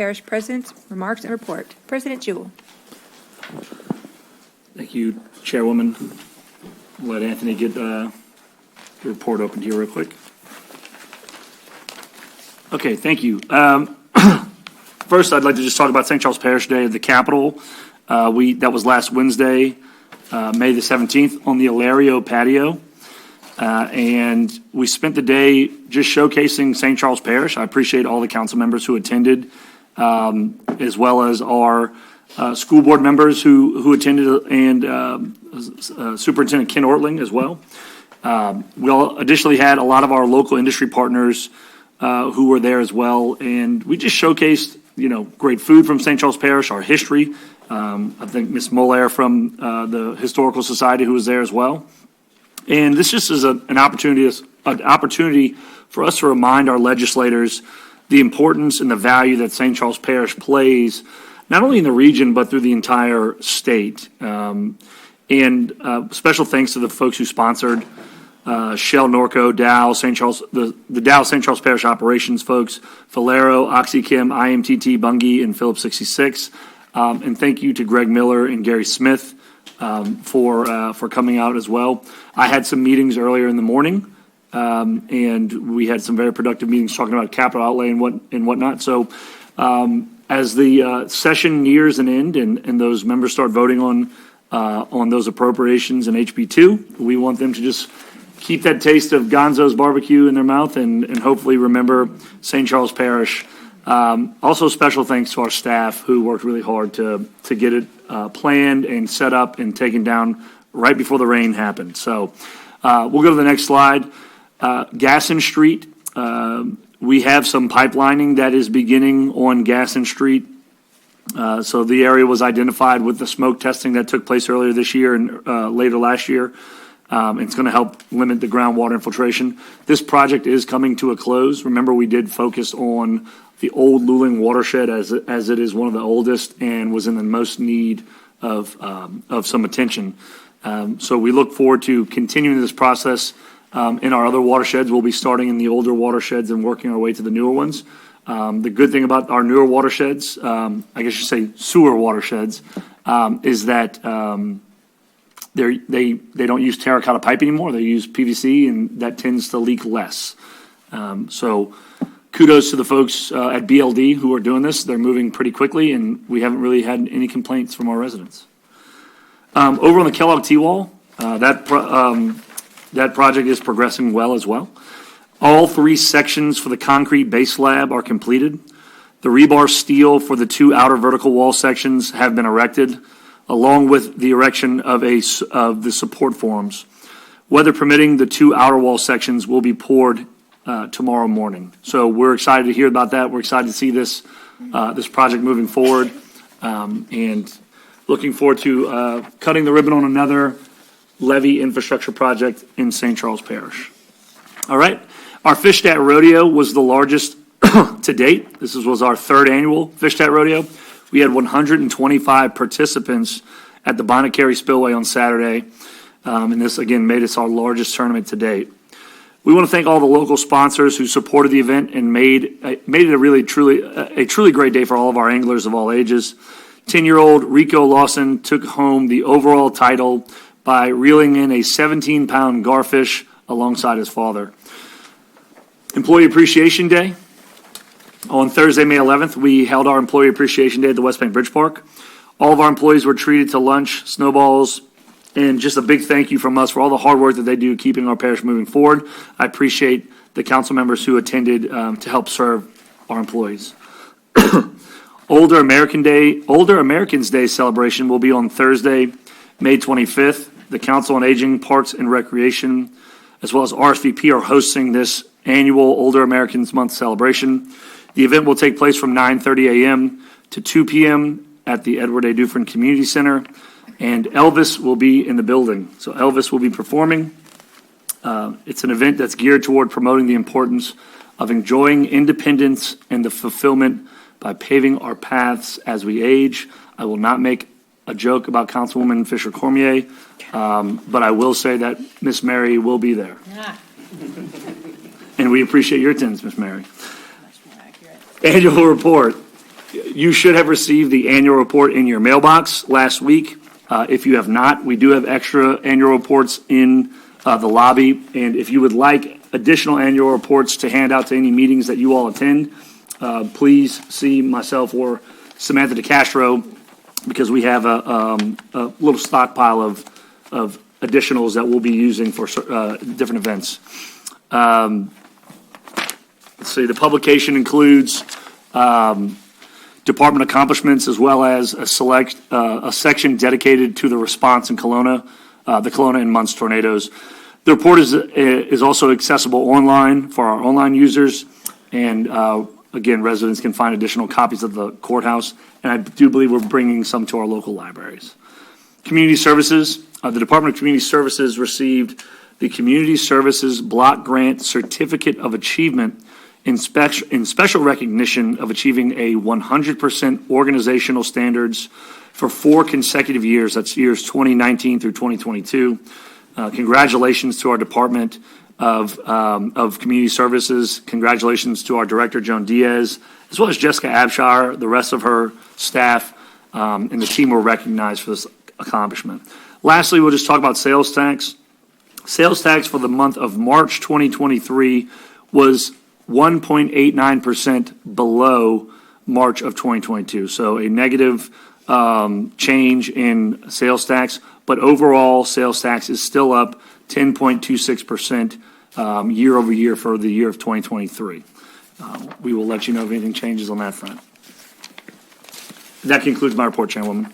Parish President's remarks and report. President Jewell. Thank you, Chairwoman. I'll let Anthony get the report opened here real quick. Okay, thank you. First, I'd like to just talk about St. Charles Parish Day at the Capitol. That was last Wednesday, May the 17th, on the Ilario patio. And we spent the day just showcasing St. Charles Parish. I appreciate all the council members who attended, as well as our school board members who attended, and Superintendent Ken Ortling as well. We additionally had a lot of our local industry partners who were there as well, and we just showcased, great food from St. Charles Parish, our history. I think Ms. Moller from the Historical Society who was there as well. And this just is an opportunity for us to remind our legislators the importance and the value that St. Charles Parish plays, not only in the region, but through the entire state. And special thanks to the folks who sponsored Shell, Norco, Dow, St. Charles, the Dow St. Charles Parish operations folks, Valero, OxyChem, IMTT, Bungie, and Phillips 66. And thank you to Greg Miller and Gary Smith for coming out as well. I had some meetings earlier in the morning, and we had some very productive meetings talking about capital outlay and whatnot. So as the session nears an end and those members start voting on those appropriations in HB2, we want them to just keep that taste of Gonzo's barbecue in their mouth and hopefully remember St. Charles Parish. Also, special thanks to our staff who worked really hard to get it planned and set up and taken down right before the rain happened. So we'll go to the next slide. Gassen Street. We have some pipelining that is beginning on Gassen Street. So the area was identified with the smoke testing that took place earlier this year and later last year. It's going to help limit the groundwater infiltration. This project is coming to a close. Remember, we did focus on the old Luling watershed as it is one of the oldest and was in the most need of some attention. So we look forward to continuing this process in our other watersheds. We'll be starting in the older watersheds and working our way to the newer ones. The good thing about our newer watersheds, I guess you should say sewer watersheds, is that they don't use terracotta pipe anymore. They use PVC, and that tends to leak less. So kudos to the folks at BLD who are doing this. They're moving pretty quickly, and we haven't really had any complaints from our residents. Over on the Kellog T-Wall, that project is progressing well as well. All three sections for the concrete base slab are completed. The rebar steel for the two outer vertical wall sections have been erected, along with the erection of the support forms. Weather permitting, the two outer wall sections will be poured tomorrow morning. So we're excited to hear about that. We're excited to see this project moving forward, and looking forward to cutting the ribbon on another levee infrastructure project in St. Charles Parish. All right, our Fish Dat Rodeo was the largest to date. This was our third annual Fish Dat Rodeo. We had 125 participants at the Bonnet-Carré Spillway on Saturday, and this again made us our largest tournament to date. We want to thank all the local sponsors who supported the event and made it a truly great day for all of our anglers of all ages. 10-year-old Rico Lawson took home the overall title by reeling in a 17-pound garfish alongside his father. Employee Appreciation Day. On Thursday, May 11th, we held our Employee Appreciation Day at the West Bank Bridge Park. All of our employees were treated to lunch, snowballs, and just a big thank you from us for all the hard work that they do keeping our parish moving forward. I appreciate the council members who attended to help serve our employees. Older Americans Day celebration will be on Thursday, May 25th. The Council on Aging, Parks and Recreation, as well as RSVP are hosting this annual Older Americans Month celebration. The event will take place from 9:30 a.m. to 2 p.m. at the Edward A. Dufresne Community Center, and Elvis will be in the building. So Elvis will be performing. It's an event that's geared toward promoting the importance of enjoying independence and the fulfillment by paving our paths as we age. I will not make a joke about Councilwoman Fisher Cormier, but I will say that Miss Mary will be there. Yeah. And we appreciate your attendance, Miss Mary. Annual report. You should have received the annual report in your mailbox last week. If you have not, we do have extra annual reports in the lobby. And if you would like additional annual reports to hand out to any meetings that you all attend, please see myself or Samantha DeCastro, because we have a little stockpile of additionals that we'll be using for different events. Let's see, the publication includes department accomplishments, as well as a section dedicated to the response in Kelowna, the Kelowna and Munster tornadoes. The report is also accessible online for our online users, and again, residents can find additional copies of the courthouse, and I do believe we're bringing some to our local libraries. Community services, the Department of Community Services received the Community Services Block Grant Certificate of Achievement in special recognition of achieving a 100% organizational standards for 4 consecutive years. That's years 2019 through 2022. Congratulations to our Department of Community Services. Congratulations to our Director, Joan Diaz, as well as Jessica Abshire, the rest of her staff, and the team were recognized for this accomplishment. Lastly, we'll just talk about sales tax. Sales tax for the month of March 2023 was 1.89% below March of 2022. So a negative change in sales tax, but overall sales tax is still up 10.26% year over year for the year of 2023. We will let you know if anything changes on that front. That concludes my report, Chairwoman.